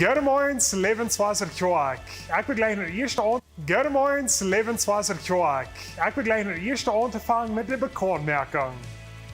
Goedemorgens, levenswijzer Joak. Ik ben gleich naar de eerste aan. Goedemorgens, levenswijzer Joak. Ik ben gleich naar de eerste aan te vangen met de bekendmerking.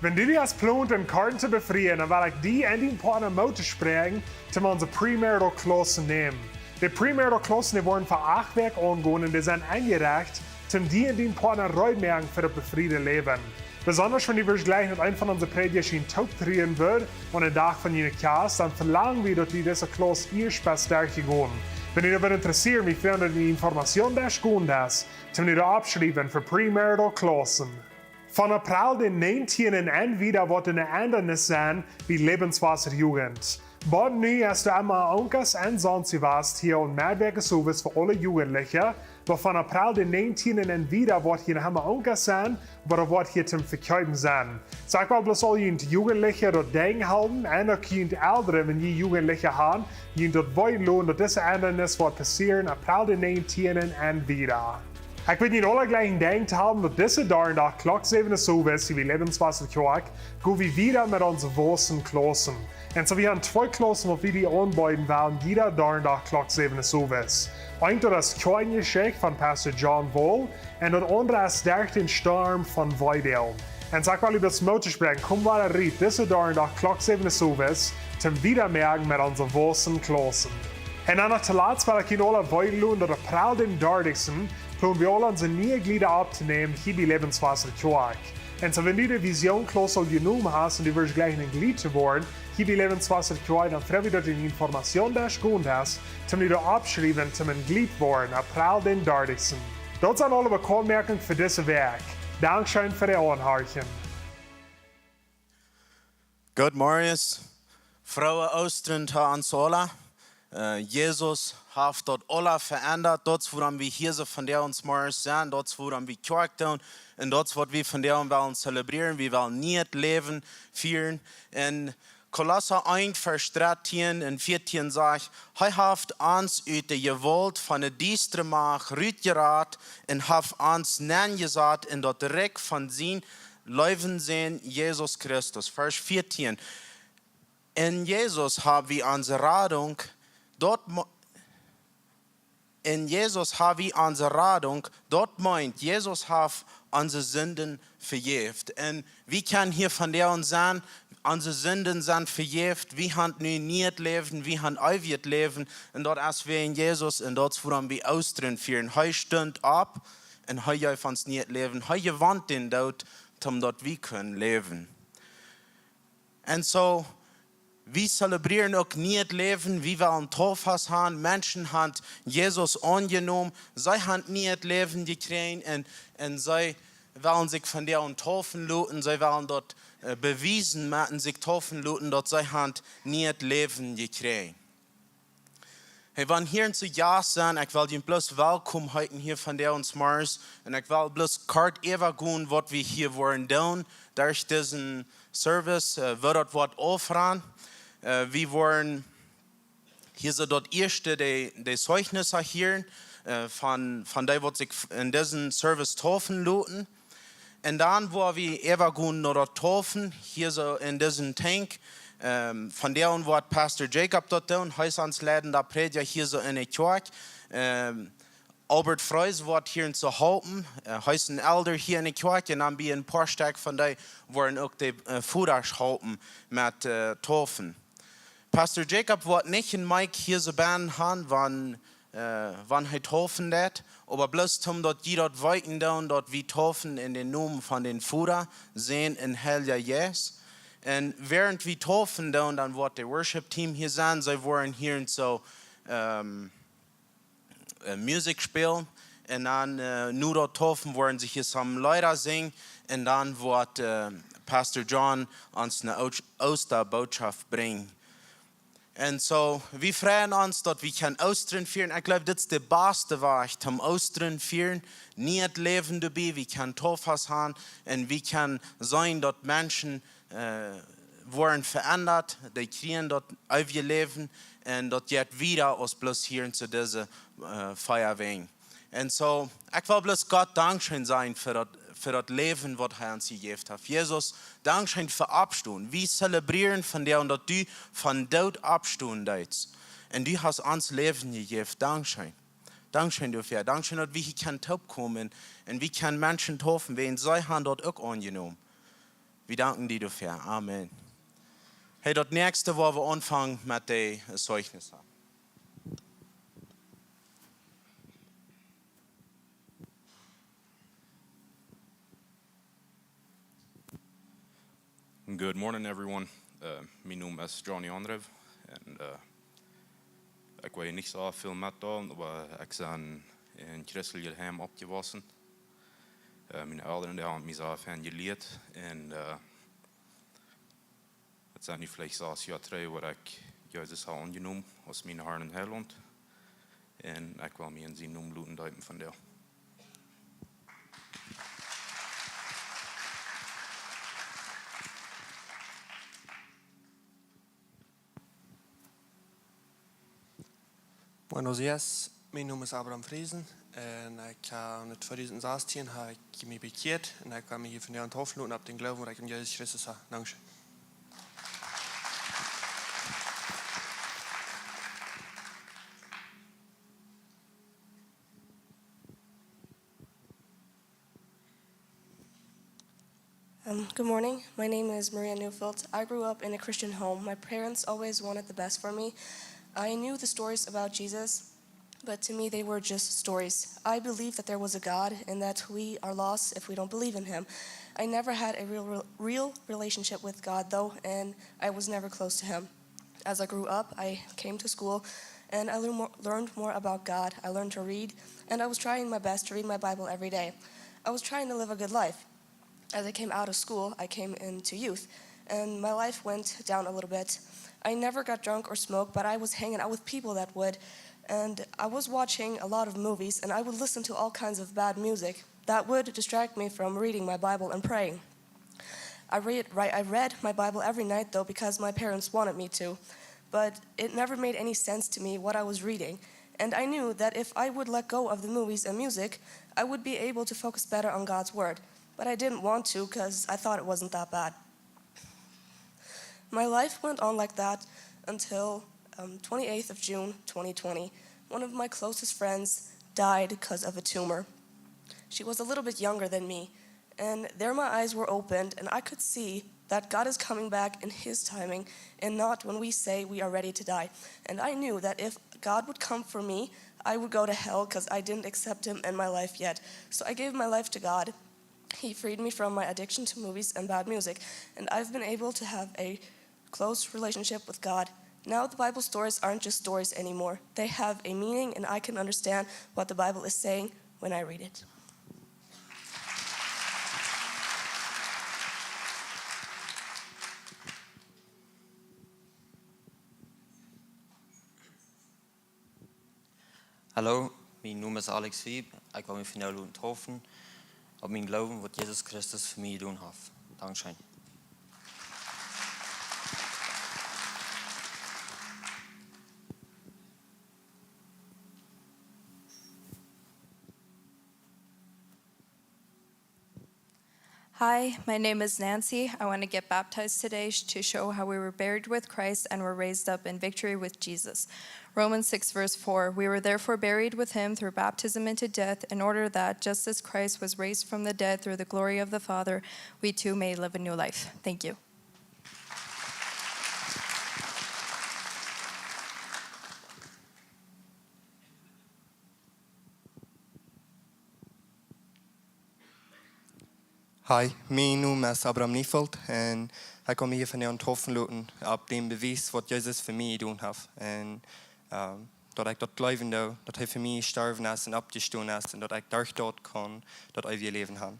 Wenn du dir als plant, een Karten te befrieren, dan wil ik die en die Partner motor springen, om onze premarital Klassen nehmen. De premarital Klassen die worden voor 8 Weken angehen und die sind eingereicht, um die en die Partner Reutmerken für das befriede Leben. Besonders wenn die gleich mit einem von unseren Predigten Top drehen wird und ein Tag von ihnen Kast, dann verlangen wir, dass die diese Klasse erst bei Stärke gehen. Wenn ihr daran interessiert, wie findet die Information der Schulen das, zum ihr abschreiben für premarital Klassen. Von April den 19. an wieder wird eine Ändernis sein wie Lebenswasserjugend. Bald nu ist du einmal Onkas und sonst was hier und Mehrwerkeservice für alle Jugendlichen. Aber von April den 19. an wieder wird hier einmal Onkas sein, aber wird hier zum Verkaufen sein. Sag mal, bloß all die Jugendlichen dort denken halten, und auch die Älteren, wenn die Jugendliche haben, die dort wollen lohnen, dass diese Ändernis wird passieren, April den 19. an wieder. Ich will nicht alle gleich gedacht haben, dass diese Donnerstag Klock 7 Service wie Lebenswasserkirche go wie wieder mit unseren großen Klassen. Und so wir haben 2 Klassen, die wir die anbieten werden, jeder Donnerstag Klock 7 Service. Ein das Kirchengeschick von Pastor John Wohl und das andere ist der den Sturm von Weidel. Und sag mal über das Motorsprechen, komm mal rein, diese Donnerstag Klock 7 Service zum Wiedermerken mit unseren großen Klassen. Und dann noch zuletzt, weil ich in alle Weidel und der April den 30. planen wir alle unsere neuen Glieder abzunehmen, hier bei Lebenswasserkirche. Und so wenn du die Visionklasse genommen hast und du wirst gleich ein Glied zu werden, hier bei Lebenswasserkirche, dann freue ich mich, dass du die Information da schon hast, um dir abschreiben, zum ein Glied werden, April den 30. Das sind alle Bekanntmerkungen für dieses Werk. Dankeschön für die Anhören. Good morgens, Frau Ostrand Ansola. Jesus hat dort alles verändert, dort woran wir hier so von der uns morgens sind, dort woran wir Kirche tun und dort was wir von der uns wollen zelebrieren, wir wollen nicht leben, feiern. In Kolosser 1, Vers 13 und 14 sagt, er hat uns uit de gewalt van de diestre maag uitgeraad en heeft ons neergezet in dat rijk van zijn leven zijn Jesus Christus. Vers 14. In Jesus haben wir unsere Radung dort meint, Jesus hat unsere Sünden vergeben. Und wir können hier von der uns sagen, unsere Sünden sind vergeben, wir haben nun nicht leben, wir haben ewig leben. Und dort ist wir in Jesus und dort wollen wir ausdrücken führen. Er stund ab und er hilft uns nicht leben. Er gewandt den Tod, damit wir können leben. Und so, wir zelebrieren auch nicht Leben, wie wir ein Tofas haben. Menschen haben Jesus angenommen, sie haben nicht Leben gekriegt und sie wollen sich von der und taufen lassen, sie wollen dort bewiesen machen, sich taufen lassen, dort sie haben nicht Leben gekriegt. Hey, wenn hier zu Ja sind, ich will Ihnen bloß willkommen heute hier von der uns Mars und ich will bloß kort übergehen, was wir hier wollen tun, durch diesen Service, wird das Wort aufhören. Wir wollen hier so dort erste die Zeugnisse hören, von der wird sich in diesem Service taufen lassen. Und dann, wo wir übergehen oder taufen, hier so in diesem Tank, von der und wird Pastor Jacob dort tun, heute ans leitender Prediger hier so in der Kirche. Albert Freus wird hier zu halten, heute ein Elder hier in der Kirche, und dann wir ein paar Stück von der wollen auch die Fuhrers halten mit Taufen. Pastor Jacob wird nicht in Mike hier so beenden haben, wann er taufen wird, aber bloß um dort jeder weiten down, dort wie taufen in den Namen von den Führer sehen in Helja Yes. Und während wir taufen down, dann wird der Worship Team hier sein, sie wollen hier so Musik spielen und dann nur dort taufen wollen sie hier some Leute singen und dann wird Pastor John uns eine Osterbotschaft bringen. Und so, wir freuen uns, dass wir Ostern führen. Ich glaube, das ist der beste Weg zum Ostern führen. Nicht leben dabei, wir können Tofas haben und wir können sein, dass Menschen wurden verändert, die kriegen dort ewig Leben und das jetzt wieder aus bloß hier zu dieser Feuerwehr. Und so, ich will bloß Gott Dankeschön sein für das Leben, was er uns gegeben hat. Jesus, Dankeschön für Abstund. Wir zelebrieren von der und dass du von dort abstund hast. Und du hast uns Leben gegeben. Dankeschön. Dankeschön dafür. Dankeschön, dass wir hier können kommen und wir können Menschen helfen, wen sie haben dort auch angenommen. Wir danken dir dafür. Amen. Hey, das nächste, wo wir anfangen mit dem Zeugnis haben. Good morning, everyone. Mijn naam is Johnny Andrev. En ik weet niet zo veel met dat, maar ik ben in een christelijk heim opgewassen. Mijn ouders hebben mij zo geleerd. En het zijn nu vielleicht 6 jaar terug waar ik Jezus heb aangenomen als mijn Heer en Heiland. En ik wil me in zijn naam laten dopen van daar. Buenos dias, mijn naam is Abraham Friesen en ik heb in 2016 heb ik me bekeerd en ik kwam hier vandaag aan het hoofdloten op den geloven waar ik in Jezus Christus heb. Dankjewel. Good morning. My name is Maria Neufeld. I grew up in a Christian home. My parents always wanted the best for me. I knew the stories about Jesus, but to me they were just stories. I believed that there was a God and that we are lost if we don't believe in Him. I never had a real relationship with God though, and I was never close to Him. As I grew up, I came to school and I learned more about God. I learned to read, and I was trying my best to read my Bible every day. I was trying to live a good life. As I came out of school, I came into youth, and my life went down a little bit. I never got drunk or smoked, but I was hanging out with people that would, and I was watching a lot of movies, and I would listen to all kinds of bad music that would distract me from reading my Bible and praying. I read my Bible every night, though, because my parents wanted me to, but it never made any sense to me what I was reading, and I knew that if I would let go of the movies and music, I would be able to focus better on God's Word. But I didn't want to because I thought it wasn't that bad. My life went on like that until 28th of June 2020. One of my closest friends died because of a tumor. She was a little bit younger than me, and there my eyes were opened and I could see that God is coming back in His timing and not when we say we are ready to die. And I knew that if God would come for me, I would go to hell because I didn't accept Him in my life yet. So I gave my life to God. He freed me from my addiction to movies and bad music, and I've been able to have a close relationship with God. Now the Bible stories aren't just stories anymore. They have a meaning, and I can understand what the Bible is saying when I read it. Hallo, mijn naam is Alex Wieb. Ik wil me van jou laten hopen op mijn geloven wat Jezus Christus voor mij gedaan heeft. Dankzij. Hi, my name is Nancy. I want to get baptized today to show how we were buried with Christ and were raised up in victory with Jesus. Romans 6 verse 4, we were therefore buried with Him through baptism into death, in order that, just as Christ was raised from the dead through the glory of the Father, we too may live a new life. Thank you. Hi, mijn naam is Abraham Neufeld en ik kom hier vandaag aan het hoofdloten op den bewijs wat Jezus voor mij gedaan heeft. En dat ik dat geloven doe, dat Hij voor mij gestorven is en opgestaan is en dat ik door dat kan, dat ik weer leven heb.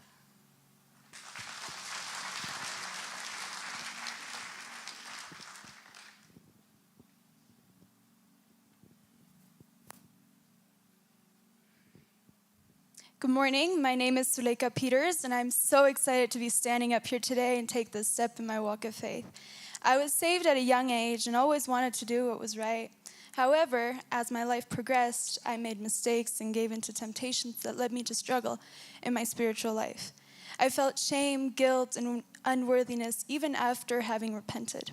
Good morning. My name is Suleika Peters, and I'm so excited to be standing up here today and take this step in my walk of faith. I was saved at a young age and always wanted to do what was right. However, as my life progressed, I made mistakes and gave into temptations that led me to struggle in my spiritual life. I felt shame, guilt, and unworthiness even after having repented.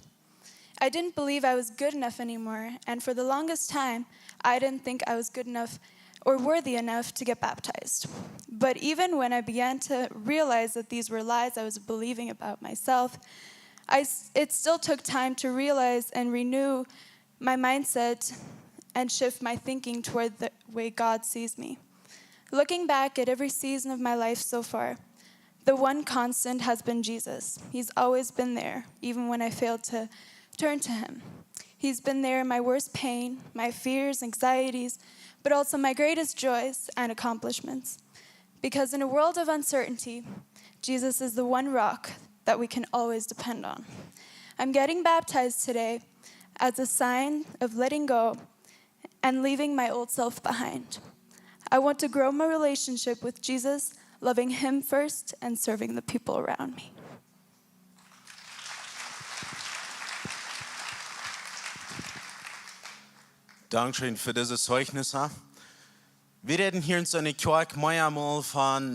I didn't believe I was good enough anymore, and for the longest time, I didn't think I was good enough or worthy enough to get baptized. But even when I began to realize that these were lies I was believing about myself, it still took time to realize and renew my mindset and shift my thinking toward the way God sees me. Looking back at every season of my life so far, the one constant has been Jesus. He's always been there, even when I failed to turn to him. He's been there in my worst pain, my fears, anxieties, but also my greatest joys and accomplishments. Because in a world of uncertainty, Jesus is the one rock that we can always depend on. I'm getting baptized today as a sign of letting go and leaving my old self behind. I want to grow my relationship with Jesus, loving him first and serving the people around me. Dankeschön für dieses Zeugnis. Wir reden hier in so einer Kirche mal von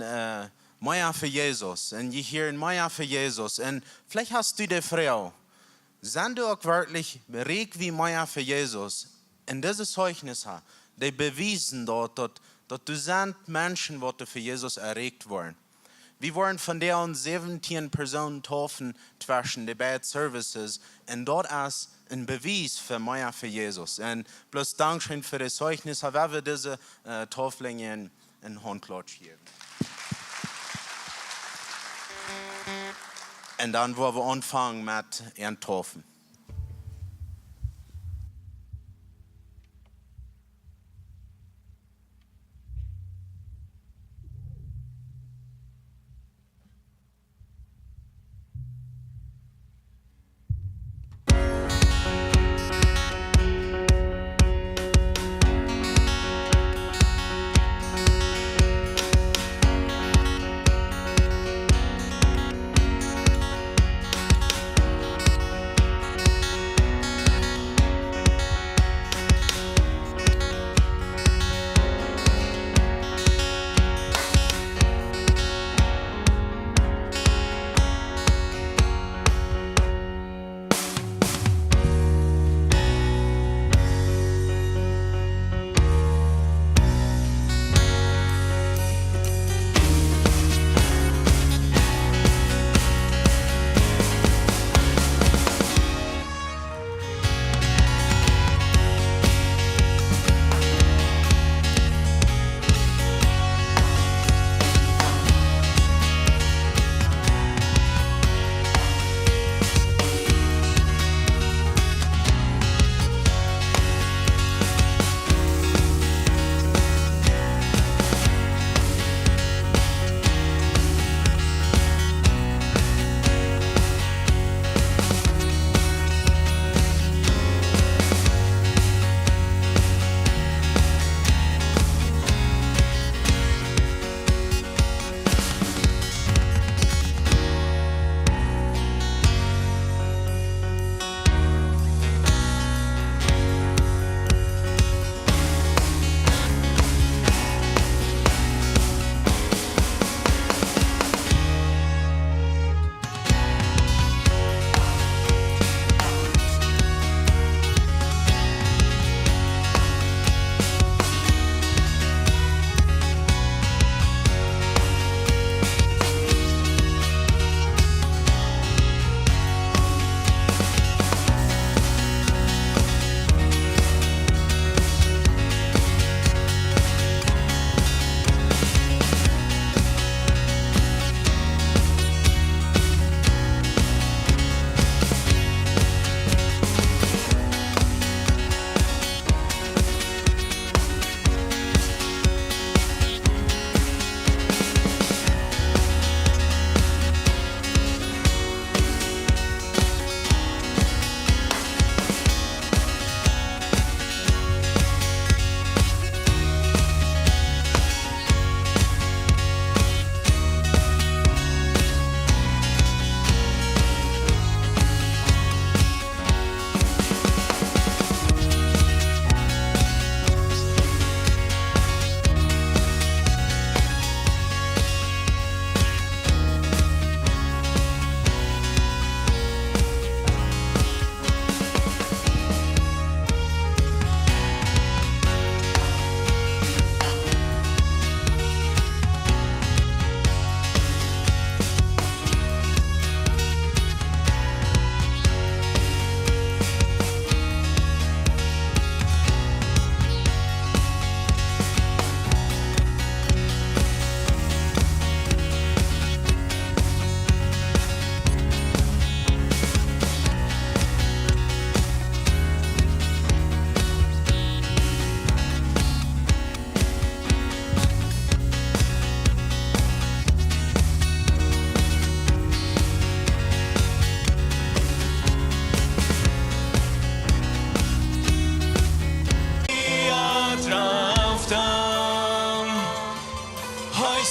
Meier für Jesus. Und je hier in Meier für Jesus. Und vielleicht hast du die Frau. Sind du auch wirklich reich wie Meier für Jesus? Und dieses Zeugnis, die bewiesen dort, dass du sind Menschen, die für Jesus erregt wurden. Wir waren von der uns 17 Personen getroffen zwischen den beiden Services. Und dort ist ein Beweis für Meier für Jesus. Und bloß Dankeschön für das Zeugnis, haben wir diese Tauflinge in Handklatsch geben. Und dann wollen wir anfangen mit ihren Taufen.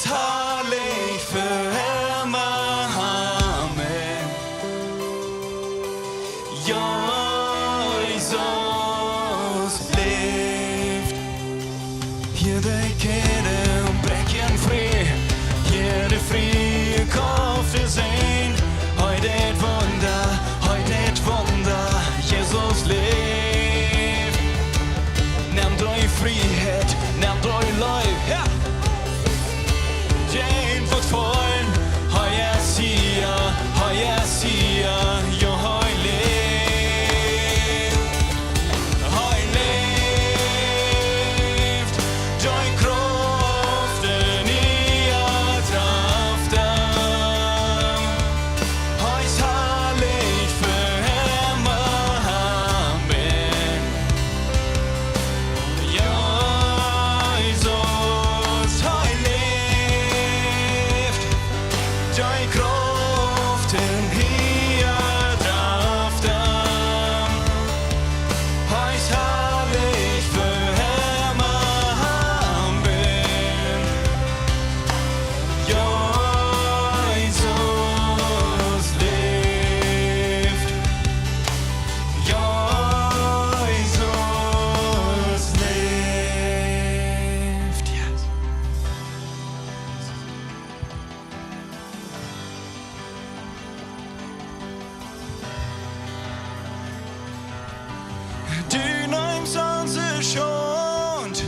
Heus herlig för immer, amen. Jesus lebt. Hier der Kette und Brecken frei. Hier der frie Kopf ist ein. Heute et Wunder, Jesus lebt. Nehmt euch Freiheit, nehmt euch Leib, ja. Jane wird freuen, Hee Es Nich Hia, jo Hei lebt. Hei lebt, Joy Kraft in ihr Kraft. Heus herrlich für immer, amen. Jesus, Hei lebt, Joy Kraft in ihr Kraft. Heus herrlich für immer, amen. Jesus lebt. Jesus lebt. Yes. Du nimmst onze schuld,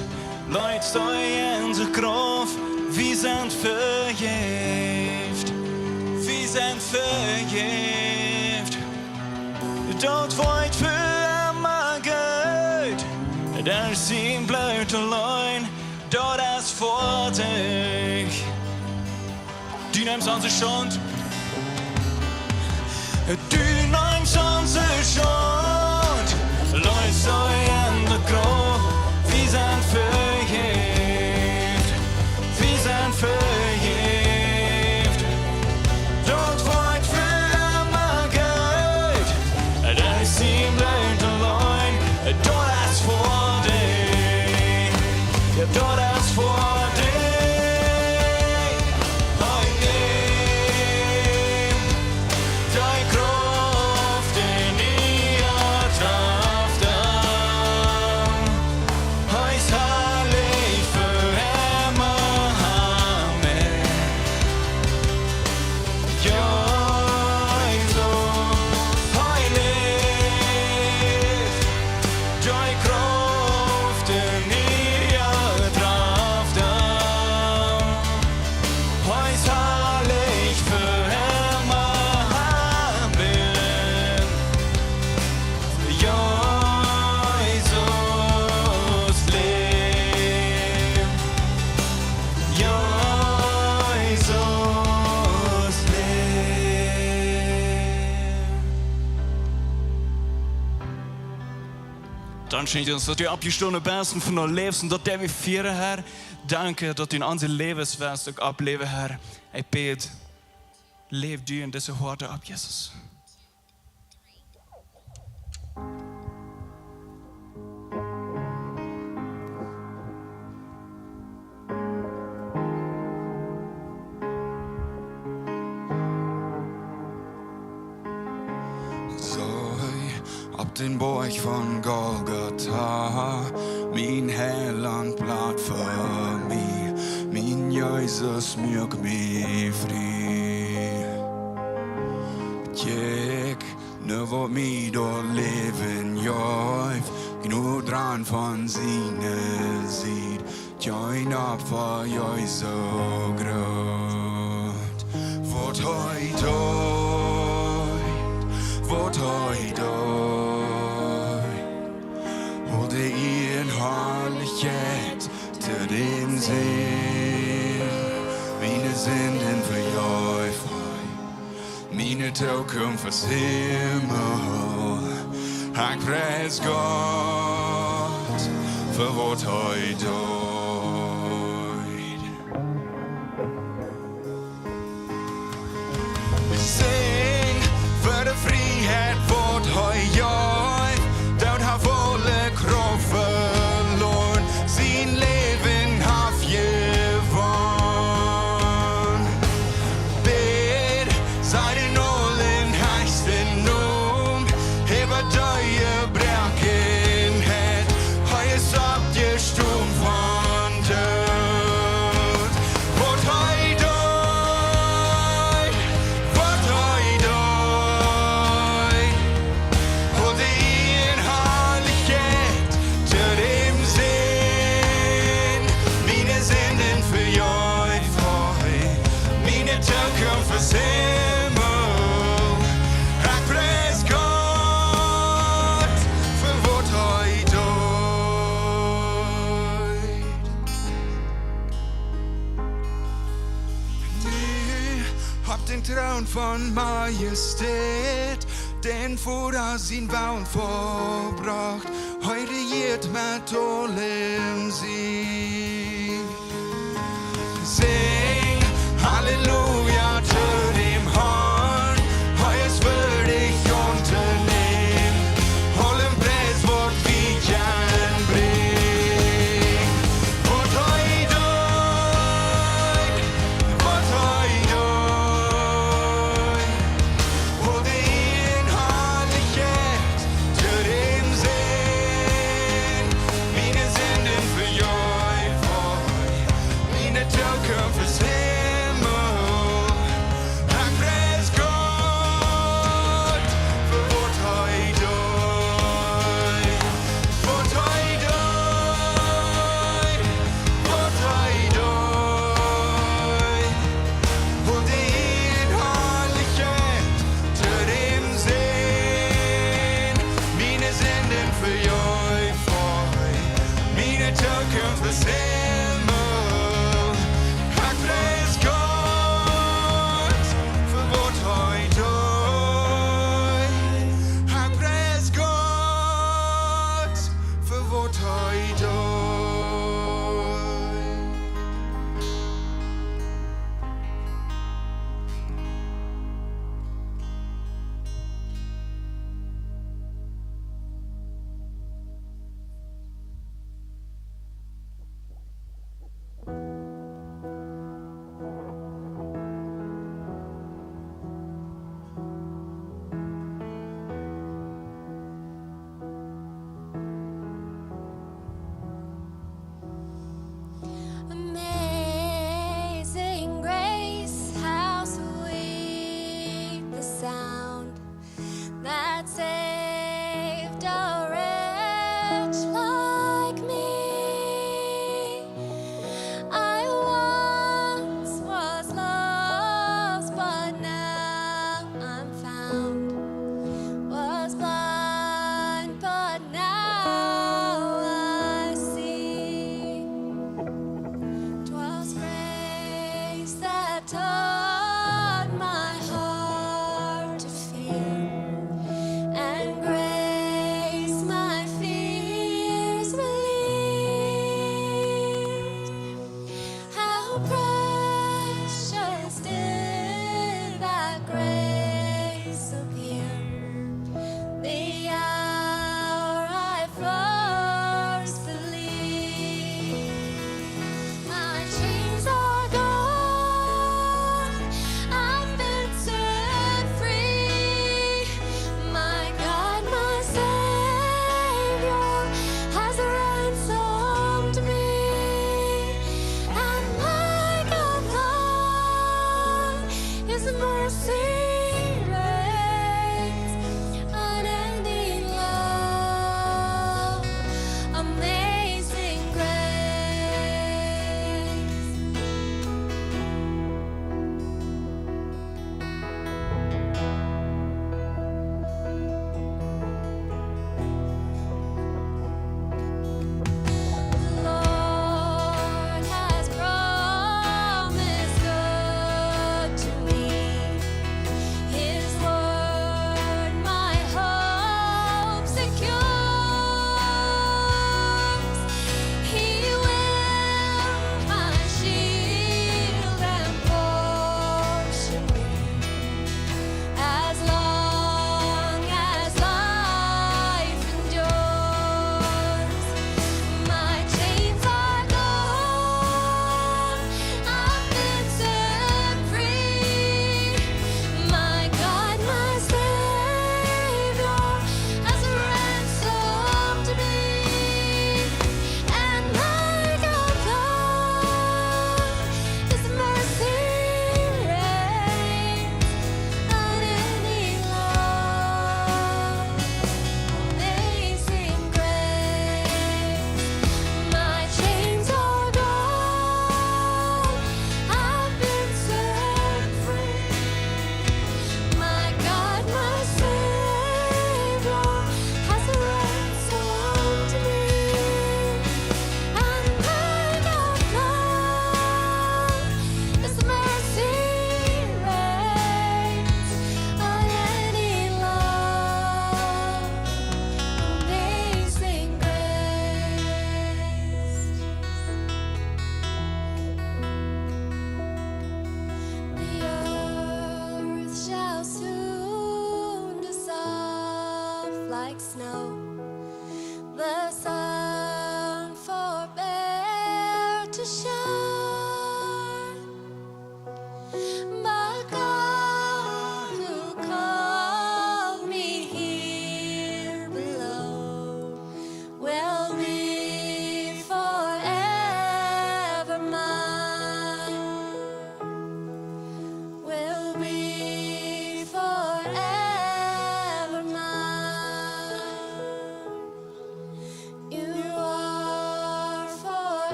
leidst euch in de graf. Wir sind vergiftet, wir sind vergiftet. Dort weit für immer geht, der ist ihm blöd allein, dort ist vor dich. Du nimmst onze schuld, du nimmst onze schuld, leidst euch in de graf. Wir sind vergiftet, wir sind vergiftet. Dort weit für immer geht, der ist ihm blöd allein, dort ist vor dich, ja dort ist vor dich. Hei lebt, deine Kraft in ihr Kraft. Heus herrlich für immer, amen. Jesus, Hei lebt, deine Kraft in ihr Kraft. Heus herrlich für immer, amen. Jesus lebt. Jesus lebt. Dank je ons dat u opgestonden bent van ons leven en dat we vieren, Herr. Dank dat u in onze levenswens ook opleven, Herr. Ik bid, leef u in deze woorden op, Jesus. Op den Berg von Golgotha, min Heiland blad för mig, min Jesus mjölk mig fri. Jag nu var mig då leven jag, gnudran från sina sid, join upp för jag är så grönt. Vårt höjd, vårt höjd. Och det är en härlighet till din syn. Mina synden för jag är fri. Mina tåg för himmel. Han präs Gott för vårt höjd. Vi sing för det frihet vårt höjd. Dort har volle kraft verloren, sin Leben har gewonnen. den troon van majesteit, den voor zijn woon volbracht, hij regeert met allem sieg. Sing Halleluja zu dem Herrn, er ist würdig unternehmen, allem Preis wird wie Jan bringt. Wat hij doet, wat hij doet, wat de Inhaltigkeit zu dem Sinn, meine Sünden für jou, meine Zukunft ist Himmel. Ich preis Gott für wat hij doet, wat hij doet, wat hij doet, wat de Inhaltigkeit zu dem Sinn, meine Sünden für jou, meine Zukunft ist Himmel. Ich preis Gott für wat hij doet. Ich preis Gott für wat hij doet. Amazing grace, how sweet the sound that saved a wretch like me. I once was lost, but now I'm found. Was blind, but now I see. 'Twas grace that taught my heart to fear, and grace my fears relieved. How precious did that grace appear, the hour I first believed. My chains are gone,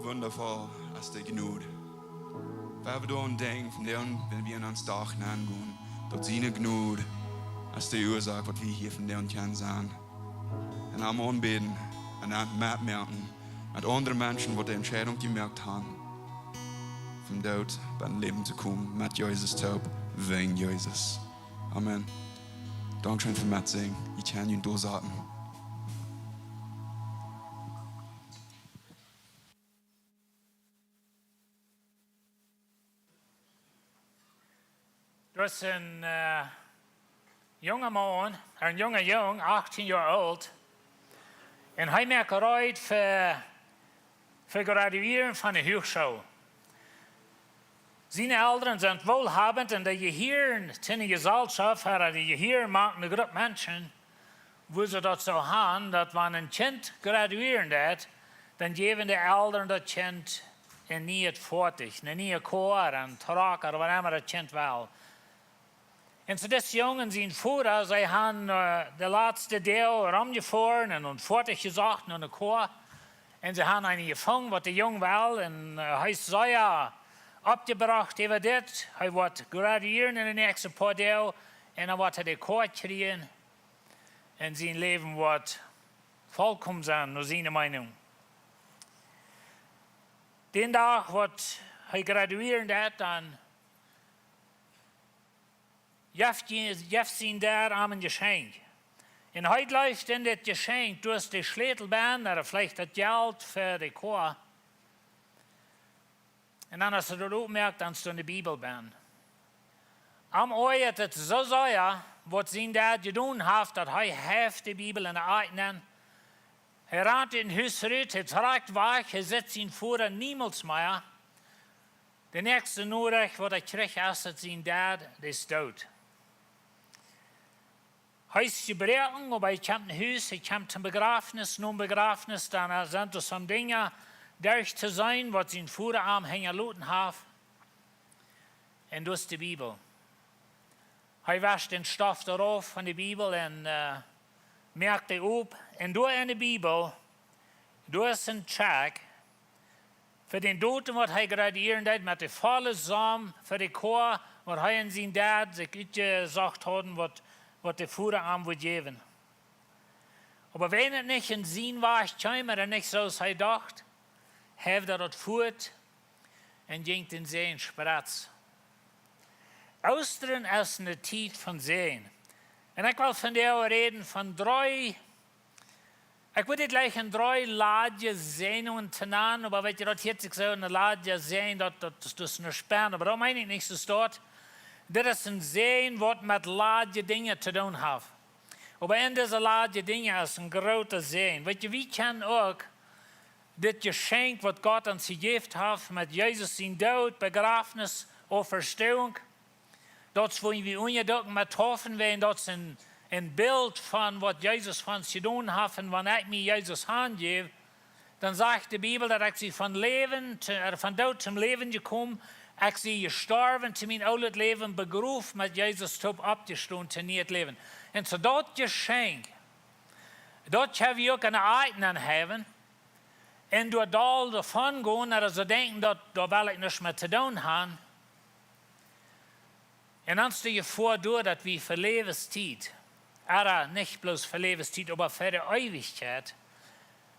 wundervoll als die Gnade. Waar we doen denken, von dem, wenn wir in uns Tag gehen, dort seine Gnade als die Ursache, was wir hier von dem können sein. Und am Anbeten und am Mitmerken mit anderen Menschen, die die Entscheidung gemerkt haben, vom Tod beim Leben zu kommen, mit Jesus taub, wegen Jesus. Amen. Dankeschön für Mitsingen. Ich kann Ihnen durchsagen. Er is een jonge man, een jonge jong, 18 jaar oud. En hij maakt eruit voor gradueren van de hogeschool. Zijn ouderen zijn welhabend en dat je hier in de gezelschap, dat je hier maakt een groep mensen, wo ze dat zo gaan, dat wanneer een kind gradueren dat, dan geven de ouderen dat kind een nieuw voertuig, een nieuwe koor, een trak, of wat immer dat kind wil. En zo deze jongen zijn voeren, zij hebben de laatste deel ramgevoerd en een voertuig gezocht naar de koor. En ze hebben een gevangen wat de jong wil. En hij zei ja, opgebracht over dit. Hij wordt gradueren in de nächste paar deel. En dan wordt hij de koor krijgen. En zijn leven wordt volkomen zijn, naar zijn mening. Den dag wordt hij gradueren dat dan. Jef zijn daar aan een geschenk. En hij läuft in dit geschenk durch de sleutelbaan, of vielleicht het geld voor de koor. En dan als hij dat opmerkt, dan stond de Bibelbaan. Am ooit het zo zei, wat zijn daar gedaan heeft, dat hij heeft de Bibel in de eigenen. Hij raadt in huis uit, hij trekt weg, hij zet zijn voer niemals meer. De nächste nodig wat hij kreeg, is dat zijn dad, die is dood. Hij is gebroken, maar hij komt naar huis, hij komt zum Begrafnis, nun Begrafnis, dan zijn er some dingen durch te zijn, wat zijn voederarm hängen laten heeft. En dus de Bibel. Hij wascht den stof eraf van de Bibel en merkt hij op. En door in de Bibel, door zijn check, voor den dood wat hij gradueren deed, met de volle zam voor de koor, wat hij en zijn dad zich uitgezegd hadden, wat de voederarm wil geven. Maar wenn het niet in zijn was, kwam er niet zoals hij dacht, heeft hij dat voert en ging in zijn sprats. Oosteren is een tijd van zijn. En ik wil van jou reden van drie. Ik wil dit gleich in drie laadje zenuwen te nemen, maar weet je dat jetzt ik zo een laadje zijn, dat is een span, maar dat meen ik niet zo staat. Dit is een zijn wat met laadje dingen te doen heeft. Maar in deze laadje dingen is een grote zijn. Weet je, wie kan ook dit geschenk wat God ons gegeven heeft met Jezus zijn dood, begrafenis of versteuwing, dat is waar we onderdukken met hoffen werden, dat is een beeld van wat Jezus van ons gedaan heeft. En wanneer ik me Jezus aangeef, dan zegt de Bijbel dat ik zie van dood zum leven gekomen. Ik zie gestorven te mijn oude leven, begroef met Jezus top opgestaan te nieuw leven. En zo dat geschenk, dat hebben we ook in de eigenen hebben. En door dat ervan gaan, dat ze denken dat daar wil ik niets meer te doen hebben. En dan stel je voor door dat we voor levenstijd, niet bloos voor levenstijd, maar voor de eeuwigheid,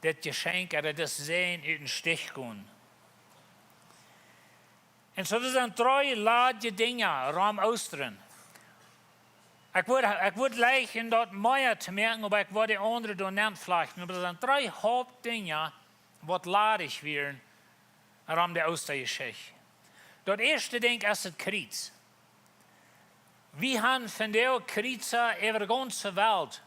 dat geschenk, dat zijn uit een stich gaan. En zo zijn drie laadje dingen rond Oosteren. Ik word leicht in dat meer te merken, maar ik word de andere door niet vlechten. Maar er zijn drie hoofddingen wat ladig werden rond de Oostergeschichte. Dat eerste ding is het kriet. We hebben vandaag krietsen over de ganze wereld.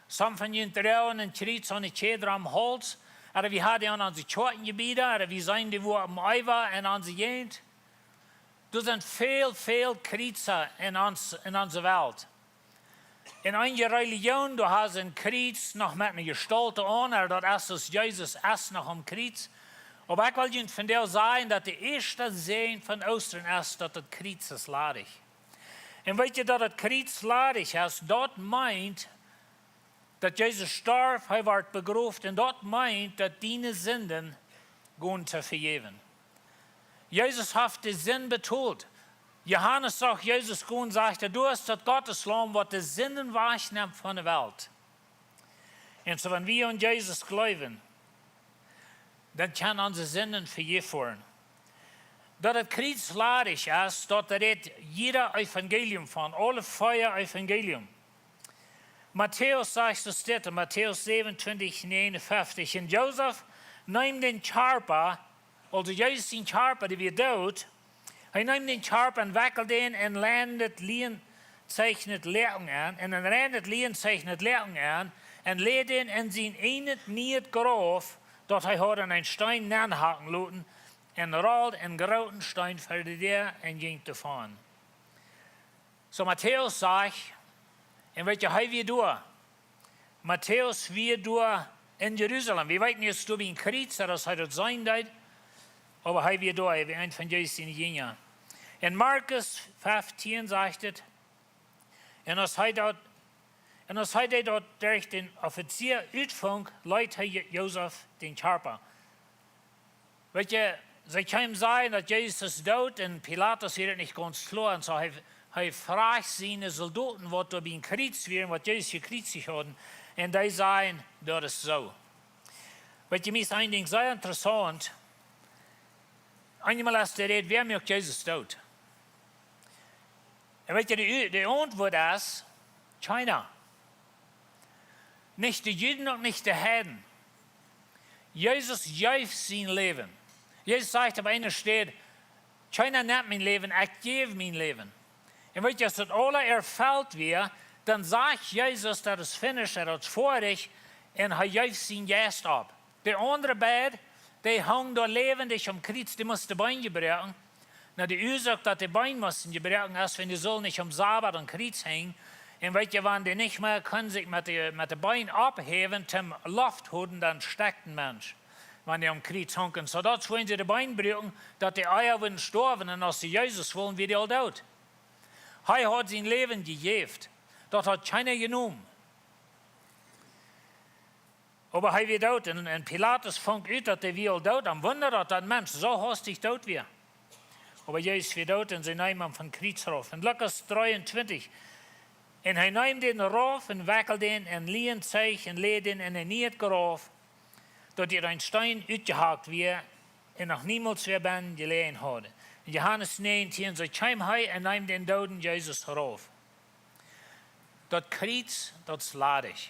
Some van jullie trouwen een kriets aan de cheder am hals. Oder we hadden aan onze Kirchengebiete, oder we zijn die wo am Eiver en onze Gegend. Er zijn veel krietsen in onze wereld. In een religion, du hast een kriets nog met een gestalte aan, dat is dus Jezus is nog een kriets. Maar ik wil jullie vandaag zeggen dat de eerste zin van Oosteren is dat het kriets is ladig. En weet je dat het kriets ladig is, dat meint dat Jezus starf, hij werd begroefd en dat meint dat die zinden gehen zu vergeben. Jesus hat den Sinn betont. Johannes sagt, Jesus gehen, sagt er, du hast das Gotteslamm, was die Sinnen wahrnimmt von der Welt. Und so, wenn wir an Jesus glauben, dann kann unsere Sinnen vergeben werden. Dat het kriegsladig is, dat redt jeder Evangelium van, alle 4 Evangelium. Matthäus sagt es dit, in Matthäus 27, 59. En Jozef neemt den Charper, also Jezus zijn Charper, die weer dood, hij neemt den Charper en wakkelt den en landet lien, zeichnet Leerung aan, en dan landet lien, zeichnet Leerung aan, en leert den in zijn enet niet graf, dat hij had aan een steen nahaken laten, en rolt en groten steen verder der en ging davon. So Matthäus sagt, en weet je, hij weer door. Matthäus weer door in Jeruzalem. We weten niet, du bent Krieger, dat hij dat zijn deed, aber hij weer door, hij weer een van Jezus in Jünger. In Markus 15 zegt het, en als hij dat durch den Offizier uitvonk, leidt hij Jozef den Charper. Weet je, ze kan zeggen dat Jezus is dood en Pilatus heeft het niet ganz klar. En zo hij vraagt zijn soldaten wat er bij een krieg weer, wat Jezus gekriegt hadden. En die zeggen, dat is zo. Weet je, mij is een ding zeer interessant. Einmal als de redt, wer maakt Jezus dood? En weet je, de antwoord is China. Nicht die Juden und nicht die Heiden. Jesus geeft zijn leven. Jezus zegt op een steed, China neemt mijn leven, ik geef mijn leven. En weet je, als dat alle erfüllt weer, dan zegt Jezus dat is finished, dat is vorig, en hij geeft zijn geest op. De andere beiden, die hangen door levendig om kriets, die moesten de bein gebruiken. Nou, de oorzaak dat de bein moesten gebruiken is, wenn die zullen niet om Sabbat en kriets hängen. En weet je, wanneer die niet meer kunnen zich met de bein opheven, zum Luft houden, dan steckt een mens. Wanneer die om kriets hangen. Zodat wollen sie de bein gebruiken, dat die Eier willen sterven, en als sie Jesus wollen, wie die al dood. Hij hat zijn leven gegeven. Dat hat keiner genomen. Aber hij weer dood. En Pilatus vond uit dat hij weer al dood. En wonder dat mens zo hastig dood weer. Aber Jezus weer dood en ze nemen hem van krietshof. In Lukas 23. En hij neemt den rof en wakkelt den en leent zich en leed den in een niet graf. Dat er een steen uitgehakt weer en nog niemals weer ben gelegen hadden. In Johannes 19, zo kwam hij en neemt den doden Jezus rof. Dat kriets, dat is ladig.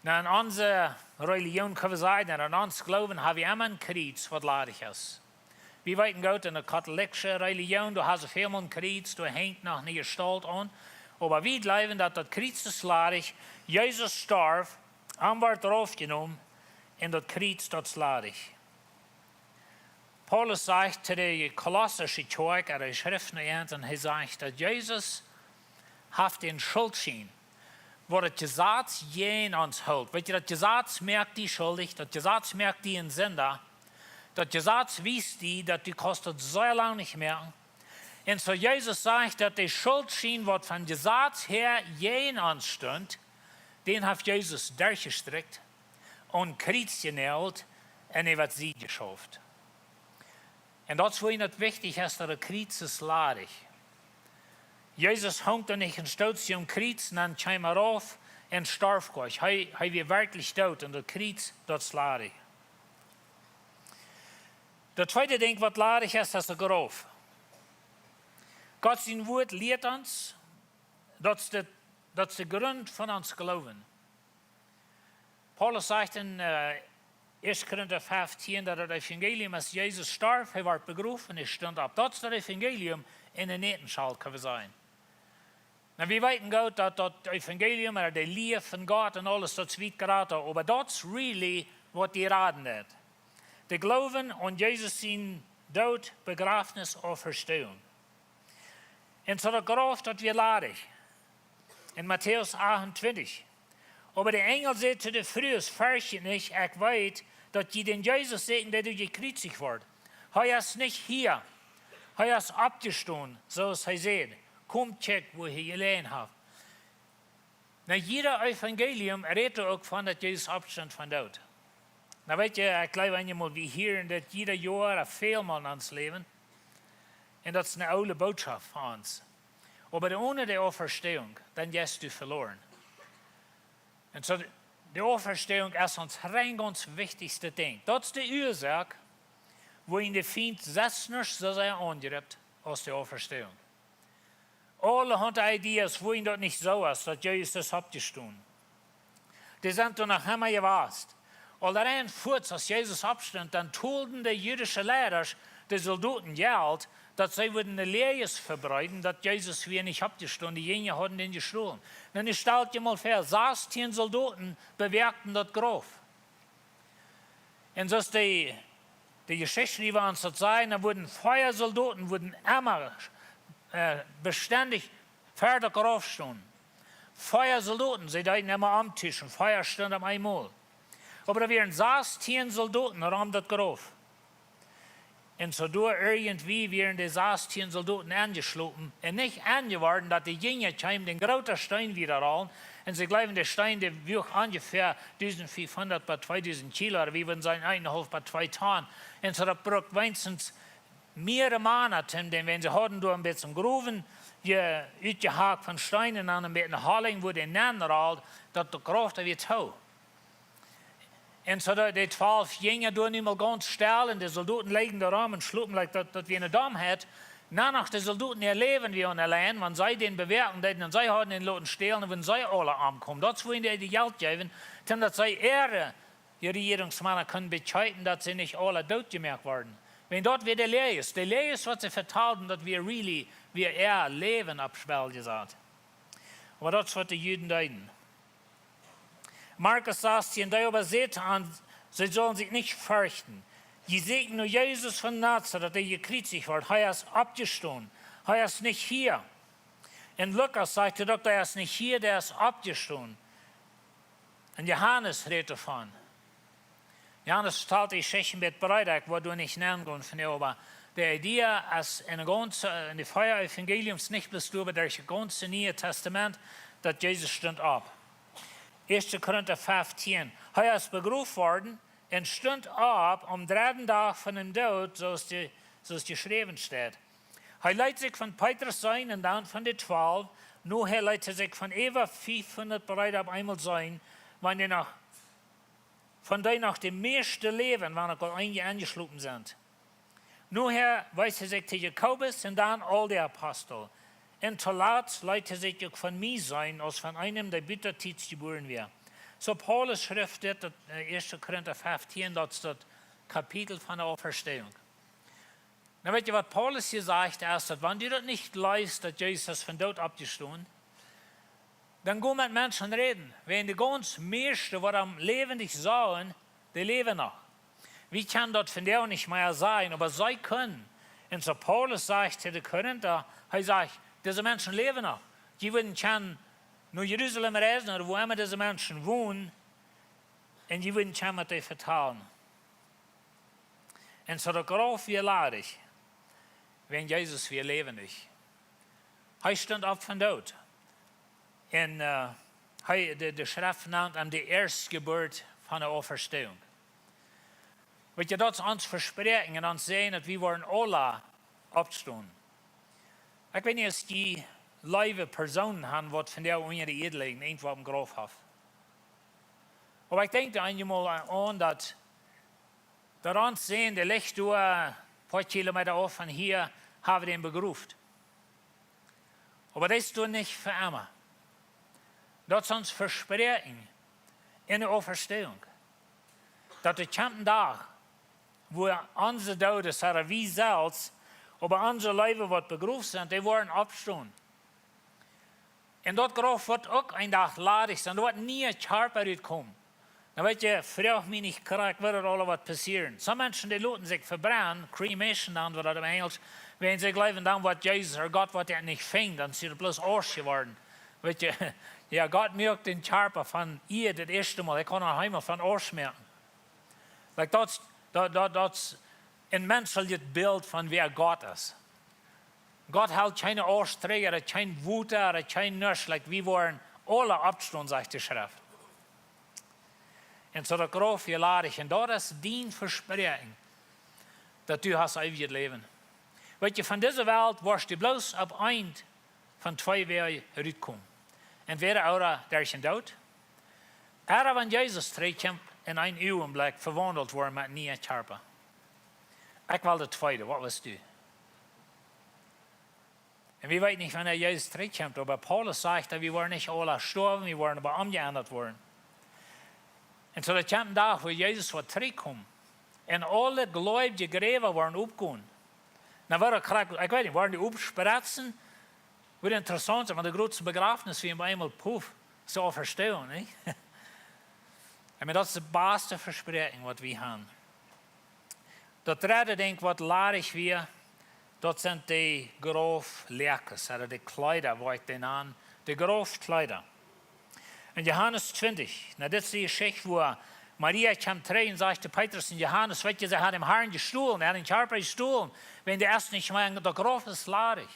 Nou, in onze religion kunnen we zeggen, en in ons geloven hebben we immer een kriets wat ladig is. We weten goed, in de katholieke religion, du hast veel een kriets, du hangt nog niet gestalt aan. Maar we geloven dat dat kriets is ladig. Jezus starf, en wordt erop genomen, en dat kriets, dat is ladig. Paulus zegt te de Kolossische kerk, de schrift en hij zegt dat Jezus heeft een schuldschein, waar het Gesetz jen ons houdt. Weet je, dat Gesetz merkt die schuldig, dat Gesetz merkt die een zender, dat Gesetz wist die, dat die kostet zo lang niet merken. En zo Jezus zegt dat de schuldschein, wat van Gesetz her jen ons stond, den heeft Jezus durchgestrikt en kriets genäht en hij werd sie geschaft. En dat is voor het wichtig is, dat de kriets is ladig. Jezus hangt er niet een stootje om kriets, en dan kwam er af en starf gleich. Hij werd werkelijk dood en de kriets, dat is ladig. De tweede ding wat ladig is, dat is de graf. God zijn woord leert ons, dat is de grond van ons geloven. Paulus zegt in 1 Korinther 15 dat het evangelium als Jezus starf, hij werd begraven en hij stond op. Dat is het evangelium in de netenschal, kunnen we zijn. Nou, we weten goed dat dat evangelium en de liefde van God en alles dat zwiet geraten, maar dat is really wat die raden heeft. De geloven aan Jezus zijn dood, begrafenis of verstuwen. En zo dat graf dat weer ladig. In Matthäus 28. Aber de engel zei te de vrouw, vers je niet, ik weet dat je den Jezus zegt dat je gekreuzigd wordt. Hij is niet hier. Hij is opgestaan, zoals hij zei. Kom, check wo hij gelegen heeft. Nou, jeder evangelium redt er ook van dat Jezus opstond van dood. Nou weet je, ik geloof eenmaal wie hier en dat ieder jaar een veelman aan het leven. En dat is een oude boodschap van ons. Aber ohne die Auferstehung, dann gehst du verloren. Und so, die Auferstehung ist uns rein ganz wichtigste Ding. Das ist die Ursache, wo ihn der Feind selbst nicht so sehr angreift als die Auferstehung. Alle haben Ideen, wo ihn das nicht so ist, dass Jesus das abgestanden. Die sind dann nach immer gewasst. Allein kurz, als Jesus abstand, dann tollten die jüdischen Lehrer, die Soldaten Geld, dass sie würden eine Lehre verbreiten, dass Jesus wir nicht abgestanden, die Jünger hatten den gestohlen. Dann ich stellt dir mal vor, 16 Soldaten bewerkten das Grab. Und so ist die Geschichte, die wir uns das sagen, da wurden Feuersoldaten, wurden immer beständig vor der Grab stehen. Feuersoldaten, sie deuten immer am Tisch und Feuer stand am einmal. Aber da waren 16 Soldaten um das Grab. Und so durch irgendwie wären die 16 Soldaten angeschlagen und nicht angeworden, dass die Jünger kamen den großen Stein wieder ran. Und sie glauben, der Stein, der wiegt ungefähr 1500 bei 2000 Kilo, oder wie würden sein, 1,5 bei 2 Tonnen. Und so das braucht wenigstens mehrere Monate, denn wenn sie hatten durch ein bisschen Gruben, uitgehakt von Steinen an ein bisschen Halling, wo die Namen rollt, dass die Kraft wird hoch. Und so die 12 Jünger tun nicht mal ganz still und die Soldaten legen da rum und schlucken, dass wir eine Dame hat. Danach die Soldaten erleben wir allein, wenn sie den bewerten, und sie haben den Leuten stehlen, wenn sie alle ankommen. Das wollen die Geld geben, denn dass sie die Regierungsmänner können bescheiden, dass sie nicht alle totgemerkt werden. Wenn dort wieder leer ist, was sie vertalen, dass wir Leben abspielen gesagt. Aber das ist, was die Juden deuten. Markus sagt hier, da überseht an, sie sollen sich nicht fürchten. Die segnen nur Jesus von Nazareth, der gekreuzigt wird. Er ist abgestanden. Er ist nicht hier. In Lukas sagt er doch, er ist nicht hier, der ist abgestanden. Und Johannes redet davon. Johannes vertelt die Geschichte mit Breitag, wo du nicht nennen kannst, aber die Idee ist in den Feuer-Evangeliums nicht bloß über das ganze Neue Testament, dass Jesus stand ab. 1. Korinther 15. Er ist berufen worden und stand ab am 3. Tag von dem Tod, so es geschrieben steht. Er leitet sich von Petrus sein und dann von den 12. Nur er leitet sich von über 500 bereit ab einmal sein, wenn die von denen nach dem meisten Leben, wenn er einige angeschlagen sind. Nur er weiß er sich zu Jakobus und dann all die Apostel. Und zuletzt leitet sich von mir sein, als von einem, der bittertiets geboren wird. So Paulus schrift das 1. Korinther 15, das ist das Kapitel von der Auferstehung. Na, wisst ihr, was Paulus hier sagt, ist, dass wenn du das nicht leist, dass Jesus von Tod abgestanden, dann geh mit Menschen reden. Wenn die ganz meisten, die am Leben dich sahen, die leben noch. Wir können das von der nicht mehr sein, aber sie können. Und so Paulus sagt zu den Korinther, er sagt, diese Menschen leben noch. Die würden können nach Jerusalem reisen oder wo immer diese Menschen wohnen und die würden können mit dir vertrauen. Und so der Graf wir ladig, wenn Jesus wir lebendig. Er stand auf von Tod. Und die Schrift nennt ihm die Erstgeburt von der Auferstehung. Weet je, dat is ons verspreken en ons zeggen dat we worden alle opstaan. Ik weet niet of die lieve personen hebben wat van jou onder de eed liggen, eentje wat een graf heeft. Maar ik denk er eenmaal aan dat ons zeggen, de ligt door een paar kilometer af van hier, hebben we den begroefd. Maar dat is toen niet voor immer. Dat is ons verspreken in de Auferstehung. Dat de komende dag, wo onze doden zijn, wie zelfs, aber onze leven wat begroefd zijn, die worden opstaan. En dat graf wordt ook een dag ladig zijn, er wordt nie een Scherp uitkomen. Dan weet je, vraag me niet krijg, wird er alle wat passieren. Sommige mensen die laten zich verbrennen, cremation dan, wat dat im Engels, wenn sie glauben dann, wat Jezus oder Gott wat er nicht fängt, dann sind sie bloß Arsch geworden. Weet je, ja, Gott merkt den Scherper von ihr das erste Mal, er kann auch einmal von Arsch merken. Like that's een menselijk beeld van wie Gott ist. Gott hält keine Austräger, kein Wuter, kein Nösch, like wir wollen alle abstehen, sagt die Schrift. En zo dat groof je ladig. En dat is die verspreking. Dat u has eeuwig leven. Weet je, van deze wereld worst je bloos op eind van 2 wegen uitkomen. Entweder ouder der is dood. Er van Jezus terugkomt in een ogenblik verwandeld worden met nieuwe charpen. Ik wil de tweede, wat was du? En we weten niet wanneer Jezus terugkomt, aber Paulus sagt, dat we worden niet alle gestorven, we worden aber omgeändert worden. En zo dat komt een dag waar Jezus wordt terugkomen. En alle geloofde graven worden opgegaan. Nou, ik weet niet, worden die opspretsen? Wordt interessant zijn, want de grootste begrafenis wie eenmaal poef, zo verstaan, niet? En dat is de beste verspreking wat we hebben. Dat derde denk wat larig weer, dat zijn de grooflekers, de kleider, waar ik den aan, de groofkleider. In Johannes 20, nou dit is die geschichte, waar Maria kwam terug en sagte Petrus en Johannes, weet je, ze had hem Herrn gestohlen, een Charper gestohlen, wenn der erst nicht mehr, der Graf ist larig.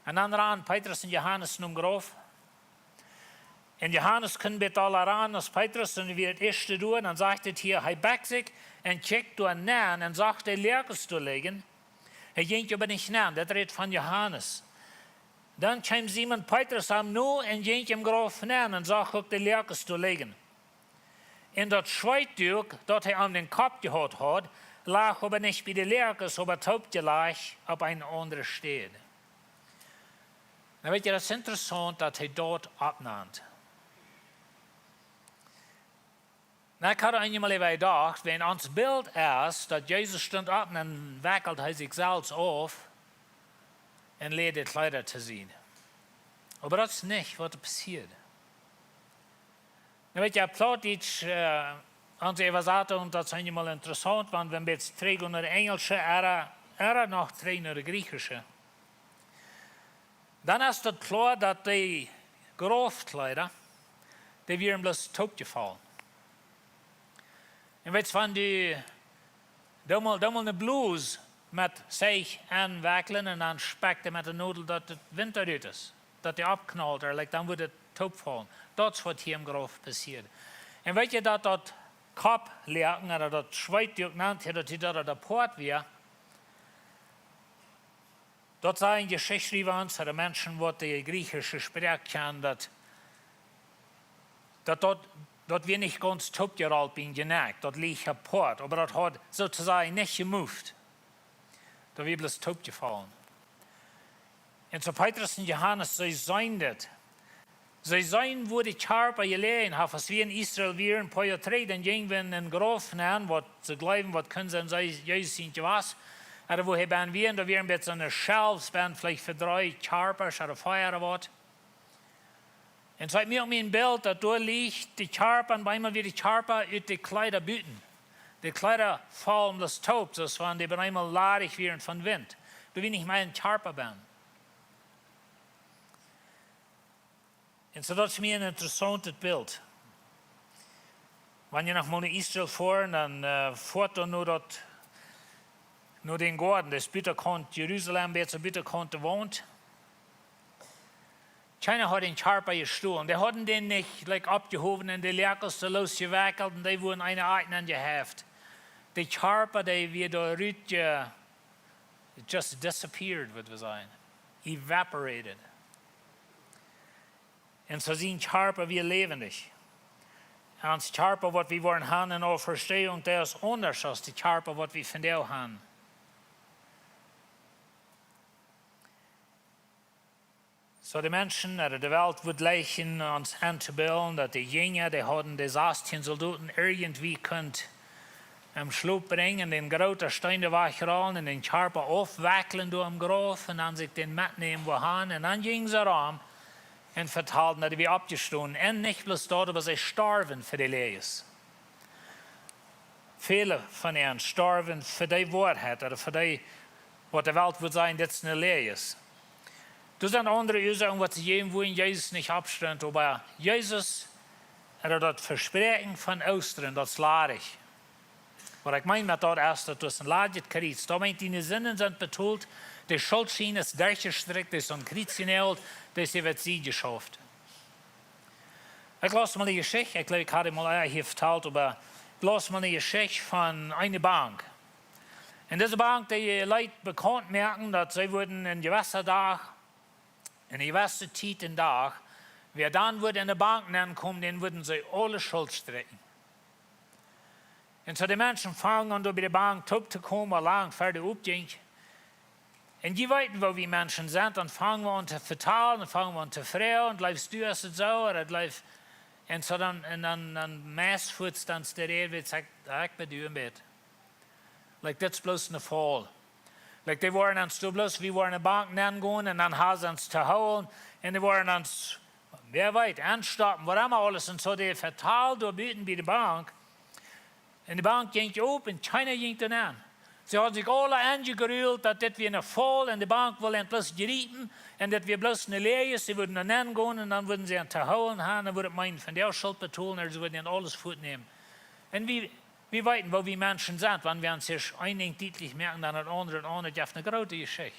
En dan ran Petrus en Johannes nun Graf. En Johannes kon beter ran als Petrus en wie het eerste doen, dan zegt het hier, hij bekt zich en checkt door na en zegt de leerkens te leggen. Hij ging aber nicht na, dat redt van Johannes. Dan kwam Simon Petrus am nu en ging hem Graf na en zegt ook de leerkens te leggen. In dat Schweitdoek dat hij aan den Kopf gehad had, lag aber nicht bij de leerkens, aber het hoofdje lag op een andere stede. Nou weet je, dat is interessant dat hij dort opnaamt. Nou, ik had eenmaal even gedacht, wenn ons beeld is dat Jezus stond op en wakkelt hij zichzelf af en leert het Kleider te zien. Maar dat is niet wat er passiert. Nou weet je, plot iets aan de evasato, en dat is eenmaal interessant, want we hebben het terug naar de Engelse, er nog terug naar de Griechische. Dan is het klaar dat die grofkleider, die werden bloos topgevallen. En weet je van die, dommel een blouse met zich aanwakkelen en dan spekte met de noodle dat het winter uit is. Dat die opknalt, dan wordt het topvallen. Dat is wat hier im Grof passiert. En weet je dat koplerken, of dat schweitdoek nannt, dat hij dat de poort weer. Dat zijn geschichtsschrijvers, de mensen wat de Griechische spraak kennen, dat wir nicht ganz topgerollt bin genagt, dat liegt apart, aber dat hat sozusagen nicht gemoved. Da wir bloß topgefallen. Und so Petrus und Johannes, sie sein das. Sie sein, wo die Charper gelegen haben, was wir in Israel wären, paar Jahre drei, dann gingen wir in den Grof an, was sie glauben, was können sie, sei Jesus sind was. Oder wo haben wir, da wären wir jetzt an der Shelves, vielleicht für 3 Charpers oder 4 oder was. En zo heb ik mir een beeld dat door ligt de Charper en bijna weer de Charper uit de Kleider buiten. De Kleider vallen das Taub, zoals van die bijna ladig werden van wind. Du wil niet meer een Charper ben. En zo dat is mir een interessant beeld. Wanneer je nog mal naar Israël voert, dan voert dan naar den Gordon, dat is buitenkant Jeruzalem, dat is buitenkant woont. China had een Charper gestohlen. Die hadden den nicht abgehoben en de leerkers te losgewackelt en die wurden eine Eigenen geheft. Die Charper, die wir da rüt, just disappeared, würde wir sagen. Evaporated. En so sind Charper wie lebendig. Und die Charper, was wir wollen haben in der Verstehung, der ist anders als die Charper, was wir von der haben. So die Menschen oder die Welt wird leichen uns anzubilden, dass die Jünger, die hatten die 16 Soldaten irgendwie könnt am Schlup bringen, den großen Stein der Wachrollen und den Charper aufwackeln durch am Grof und dann sich den mitnehmen wohin und dann gingen sie rum und vertalten, dass wir abgestoßen und nicht bloß dort, aber sie starben für die Lehres. Viele von ihnen starben für die Wahrheit oder für die, was die Welt wird sein, das eine Lehre ist. Das sind andere Ursachen, was sie geben wollen, Jesus nicht abstellen. Aber Jesus, das Versprechen von Ostern, das ist larig. Was ich meine mit das ist, das ist ein lages Kreuz. Da meint die Sinnen sind betont, die Schuldschiene ist durchgestrickt, das ist ein Kreuz genäht, das wird sie geschafft. Ich lasse mal eine Geschichte, ich glaube, ich hatte mal hier vertelt, aber ich lasse mal eine Geschichte von einer Bank. In dieser Bank, die Leute bekannt merken, dass sie wurden in gewässer Tag, in gewässer Zeit in Tag, wer dann würde in die Bank kommen, den würden sie alle Schuld strecken. Und so die Menschen fangen an, bei der Bank zu kommen, lang fertig aufgehen. Und die weiten, wo wir Menschen sind, dann fangen wir an zu vertalen, dann fangen wir an zu fragen, und läufst du es so, oder läuft, und so dann meistens dann der Rede wird, sagt, ich bin du im Bett. Like, das ist bloß ein Fall. Like, die waren uns bloß, wir waren in die Bank gehen, und dann haben sie uns zu holen, und die waren uns, wer weiß, anstoppen, was immer alles, und so die verteilt da bieten bei der Bank. Und die Bank ging auf, und keiner ging dann an. Sie haben sich alle angerührt, dass wir in der Fall in die Bank wollen bloß gerieten, und dass wir bloß eine Lehre ist, sie würden dann angehen, und dann würden sie an zu holen haben, dann würden meinen, von der Schuld betonen, oder sie würden dann alles fortnehmen. Und wir weiten, wo wir Menschen sind, wenn wir uns sich einigen deutlich merken, dann das andere auf eine große Geschichte.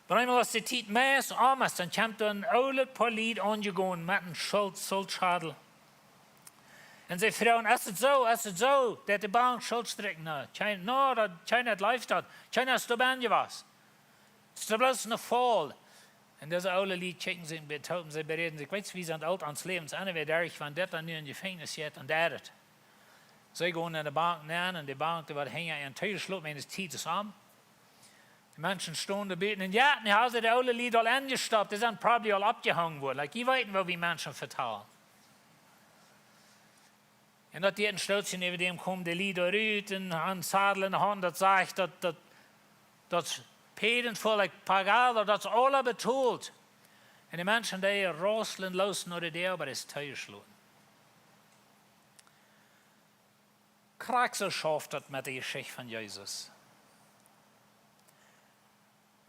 Aber einmal, als die Zeit mehr ist, dann kommt ein oude Polit angegangen mit einem Schuldschadel. Und sie fragen, ist es so, dass die Bank Schuld strecken? No, keiner läuft das. Keiner ist da was. Es ist bloß ein Fall. Und diese oude Lied checken sie und betonen, sie bereden sich, weißt du, wie sie alt ans Lebensende wird, wenn das dann nur in die Gefängnis geht und das. Sie gehen in die Bank rein, und die Bank, die wird hängen in den Teuerschluck, wenn es zieht zusammen. Die Menschen stehen da beten, und ja, die haben die alle Lieder alle angestoppt, die sind probably alle abgehangen worden. Like, ich weiß nicht, wo wir Menschen vertrauen. Und dass die ein Stößchen neben dem kommt, die Lieder rüht, und ein Sadel in der Hand, das sagt, dass Päden voll like Pagal, das alle betont. Und die Menschen, die rosseln los nach der, aber das Teuerschluck. Krag so schafft das mit der Geschichte von Jesus.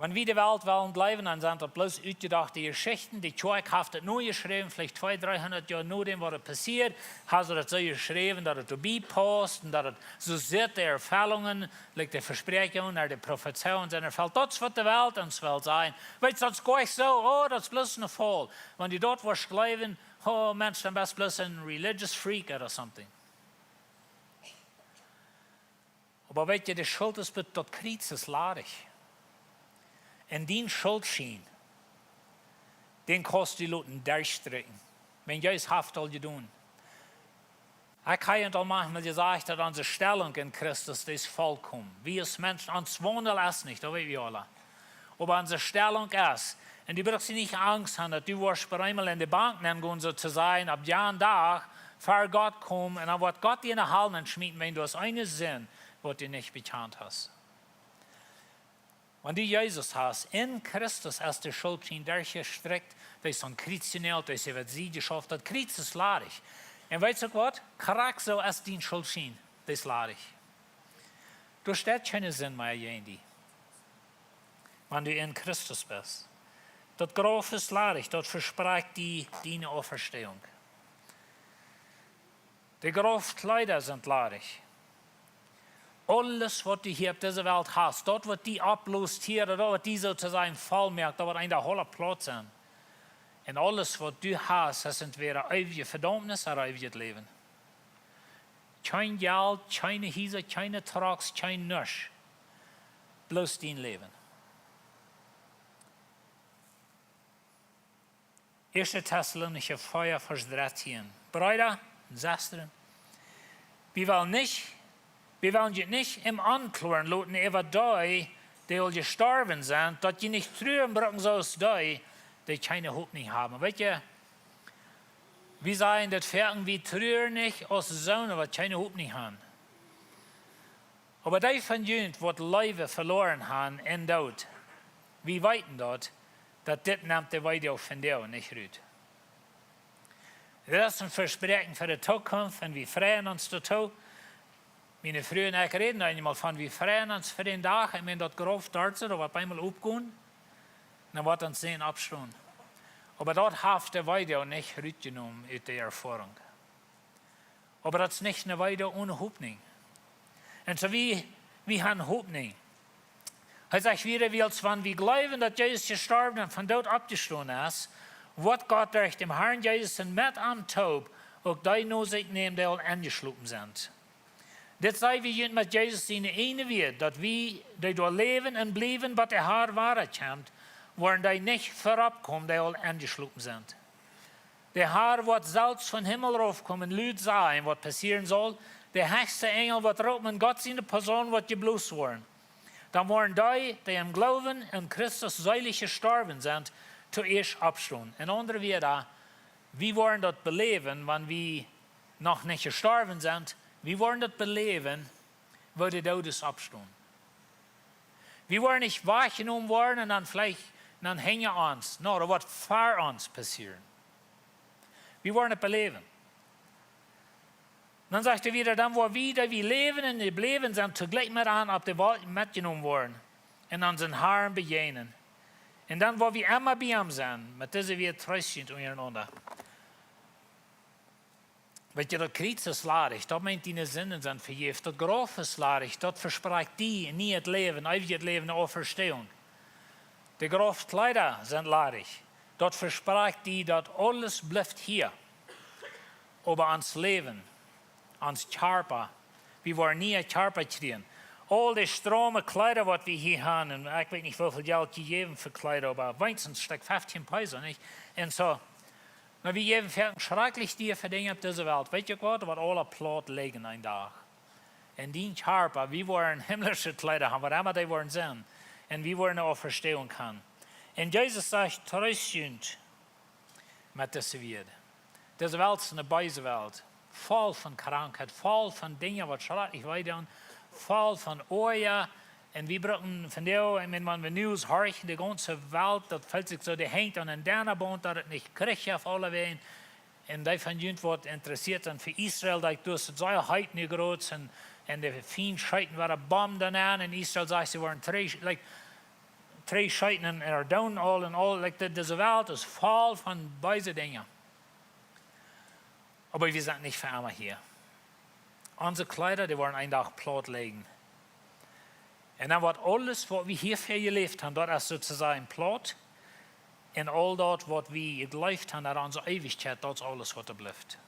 Wenn wir die Welt wollen bleiben, dann sind das bloß ausgedachte Geschichten. Die Kirche hat das nur geschrieben, vielleicht 200-300 Jahre nach dem, was passiert, hat sie das so geschrieben, dass es dabei passt, und dass es so sehr die Erfüllungen, like die Versprechungen, die Prophezeiungen sind erfüllt. Das wird die Welt uns will sein. Weißt du, das ist gar nicht so, oh, das ist bloß ein Fall. Wenn die dort was glauben, oh Mensch, dann bist du bloß ein religious freak oder something. Aber weißt du, die Schuld ist mit dort Kreuz ist ladig. Und den Schuldschein, den kostet die Leute durchstrecken. Wenn ihr es haft all getan. Ich habe manchmal gesagt, dass unsere Stellung in Christus das ist vollkommen. Wir als Menschen, uns wohnen es nicht, das wissen wir alle. Aber unsere Stellung ist, und du brauchst nicht Angst haben, dass du wirst bei einmal in die Bank gehen, so zu sein, ab Jahr und Tag, vor Gott kommen, und dann wird Gott dir in die Hallen schmieden, wenn du aus einem Sinn, was du nicht bekannt hast. Wenn du Jesus hast, in Christus ist der Schuldschein durchgestreckt, das ist ein Kreuzchen, das wird sie geschafft, das Kreuz ist ladig. Und weißt du was? Krag so ist dein Schuldschein, das ist ladig. Du steht keinen Sinn mehr in dir, wenn du in Christus bist. Das Grab ist ladig, das verspricht deine Auferstehung. Die Grabkleider sind ladig. Alles, was du hier auf dieser Welt hast, dort wird die ablöst hier, dort wird die sozusagen vollmerkt, da wird ein hoher Platz sein. Und alles, was du hast, ist entweder ewige Verdammnis oder ewiges Leben. Kein Geld, keine Häuser, keine Trucks, kein Nisch. Bloß dein Leben. 1. Thessalonicher 4, Vers 13. Brüder und Schwestern, wir wollen je nicht im Anklagen lassen über die, die al gestorben sind, dass je nicht trüben brauchen sollst die keine Hoffnung haben. Weißt du, wir sagen, das Pferden wie trüben nicht aus Sohn, die keine Hoffnung haben. Aber die von jenen, die Leben verloren haben, in dort, wir weiten dort, dass das nimmt die Weide auch von dir und nicht rührt. Das ist ein Versprechen für die Zukunft, und wir freuen uns dazu. Meine Früher und ich reden einmal von, wir freuen uns für den Tag, und wenn das Grab dort ist, oder einmal aufgehen, dann wird uns sehen abstehen. Aber dort hat der Weide auch nicht rütgenommen aus der Erfahrung. Aber das ist nicht eine Weide ohne Hoffnung. Und so wir haben Hoffnung. Er sagt wieder, als wenn wir glauben, dass Jesus gestorben und von dort abgestanden ist, wat Gott durch dem Herrn Jesus met am Taub ook die nozicht neemt die al angeslopen zijn. Dit zei we junt met Jezus in de ene weer, dat wie die door leven en blijven wat de haar waarheid komt, worden die niet voorop komen die al angeslopen zijn. De haar wat zelfs van hemel raufkomen, luid zijn wat passieren zal, de hechtste engel wat roept met God in de persoon wat gebloed worden. Dan worden die im Glauben in Christus seilig gestorben zijn, zuerst abstaan. In andere woorden, wie worden dat beleven, wanneer we nog niet gestorben zijn, wie worden dat beleven, wo de Todes abstaan. Wir worden nicht wahrgenommen worden und dann vielleicht dann hängen uns, no, oder was vor uns passieren. Wir wollen es beleven. Dann sagt er wieder, dann wo wieder wir leben und wir bleiben, sind zugleich mit an auf die Welt mitgenommen worden und an den Herrn begegnen. Und dann wo wir immer bei ihm sind, mit dieser wir trösten untereinander. Weet je, dat Kreuz is larig, dat meint die Sinnen sind verjeft. Dat Graf ist larig, dat verspricht die nie het leven, ewig het leven auferstehung. De Grafkleider sind larig, dat verspricht die, dat alles bleibt hier. Aber ans Leben, ans Körper, wir wollen nie ein Körper kriegen. All die strome Kleider, was wir hier haben, und ich weiß nicht, wie viel Geld gegeben für Kleider, aber wenigstens steckt 15 Peso, nicht? Und so. Maar we geven schrikkelijk die verdingen op deze wereld. Weet je wat? Wat alle plat liggen een dag. En die Körper, we worden himmlische Kleider haben, wat immer die worden zijn. En we worden auch verstehen kann. En Jezus sagt, tröstend met deze wereld. Deze wereld is een böse wereld. Vol van krankheid, vol van dingen wat schrikkelijk wij doen. Vol van oorlog. En we brauchen von der, wenn man die News hört, die ganze Welt, das fällt sich so, die hängt an den Dänerbund, dass es nicht kriegt auf alle Wegen. Und die von Jünd wird interessiert sind für Israel, dass durch die Säuerheit nicht groß und die vielen Scheiten waren Bomben an. Und Israel sagt, sie waren drei Scheiten und er down all und all. Diese Welt ist voll von bösen Dingen. Aber wir sind nicht für immer hier. Unsere Kleider, die wollen einen Tag platt legen. Und dann wird alles, was wir hierfür gelebt haben, dort ist sozusagen platt. Und all dort, was wir gelebt haben, an unsere Ewigkeit, dort ist alles, was bleibt.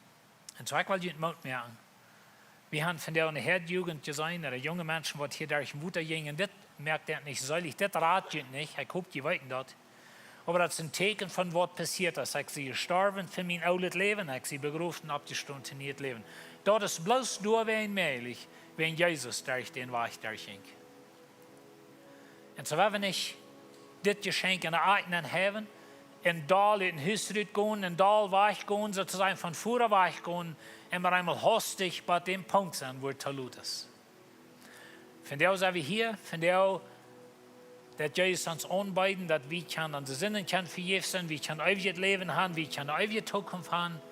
Und so, ich will nicht merken. Wir haben von der Herdjugend gesehen, oder junge Menschen, die hier durch den Wutter gingen, das merkt er nicht, soll das rat ich nicht, ich hoffe, die weiten dort. Aber das ist ein Zeichen von was passiert ist. Ich sie gestorben für mein altes Leben, ich sie berufen, abgestunden in ihr Leben. Dort ist bloß nur wen möglich, wenn Jesus durch den Weg durchging. En zo hebben we niet dit geschenk in de eigenen hebben, en daar in huis gaan, en daar weggaan, sozusagen von vorher weggaan, en maar eenmaal hastig bei dem Punkt zijn, wo het te laat is. Von der zijn we hier, von der, dat Jezus ons aanbieden, dat we kunnen onze zinnen vergeven zijn, we kunnen eeuwig leven hebben, we kunnen eeuwig toekomst hebben.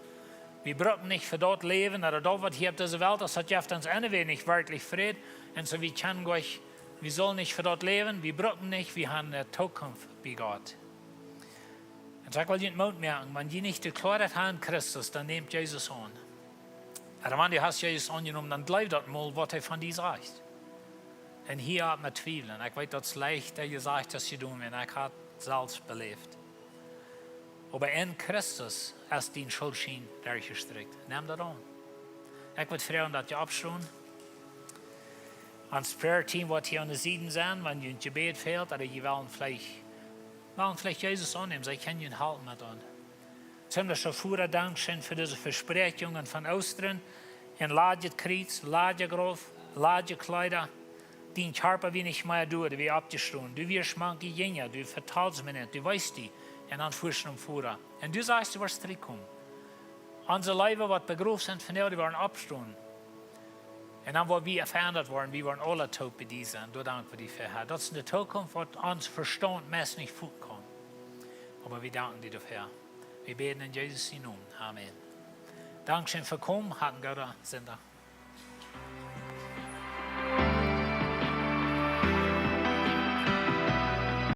We brauchen nicht für dort leben, oder dort, was hier auf dieser Welt ist, hat jeft uns anyway nicht wirklich Frieden, und so wir können gleich. Wir sollen nicht für dort leben, wir brauchen nicht, wir haben eine Zukunft bei Gott. Und ich will nicht merken, wenn die nicht geklärt haben Christus, dann nimmt Jesus an. Aber wenn du hast Jesus angenommen, dann bleib dort mal, was er von dir sagt. Und hier hat man Zweifeln. Ich weiß, das ist leicht, der gesagt, dass sie tun, wenn ich habe es selbst belebt. Aber in Christus ist die Schuldschein durchgestrickt. Nimm das an. Ich würde fragen, dass ihr abstehen. Ans Prayer-Team, was hier an der Seite sind, wenn ihr ein Gebet fehlt, oder ihr wollen vielleicht Jesus annehmen, sie können ihn halten mit an. Ziemlich schon vorher Dankeschön für diese Versprechungen von Ostern, in Ladekreuz, Ladegraf, Ladekleider, die in Körper wie nicht mehr tun, wie abgestoßen. Du wirst manche Jünger, du vertalst mir nicht, du weißt die, und dann führst du vorher. Und du sagst, du wirst zurückkommen. Unsere Leiber, was begraben sind von dir, die waren abgestoßen. Und dann, wo wir verändert worden, wir waren alle tot bei diesen. Und danken wir dir für Herr. Das ist eine Zukunft, was uns Verstand meist nicht fühlen kann. Aber wir danken dir dafür. Wir beten in Jesus' Namen. Amen. Dankeschön für Kommen. Hatten Gott Sender.